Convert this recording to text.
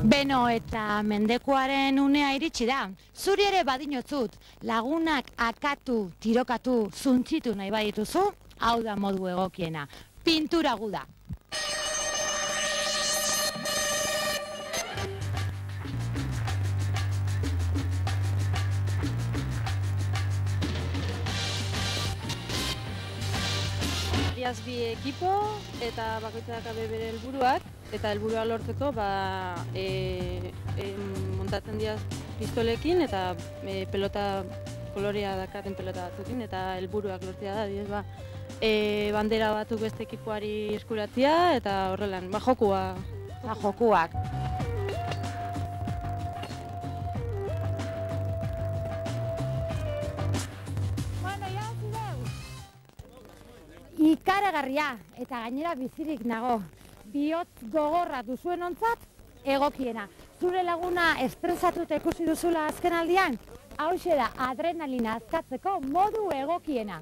Beno eta mendekuaren unea iritsi da. Zuri ere badinotzut, lagunak akatu, tirokatu, zuntzitu nahi badituzu, hau da modu egokiena. Pintura guda. Iaz bi ekipo eta bakoitzak bere helburuak, eta helburua lortzeko montatzen dira pistolekin eta pelota kolorea dakaten pelota batzukin eta helburuak lortzea da, bandera batzuk beste ekipoari eskuratzea eta horrelan, jokuak. Ikaragarria eta gainera bizirik nago. Bihotz gogorra duzuen ontzat egokiena. Zure laguna estresatuta ikusi duzula azken aldian, hauxe da adrenalina azkatzeko modu egokiena.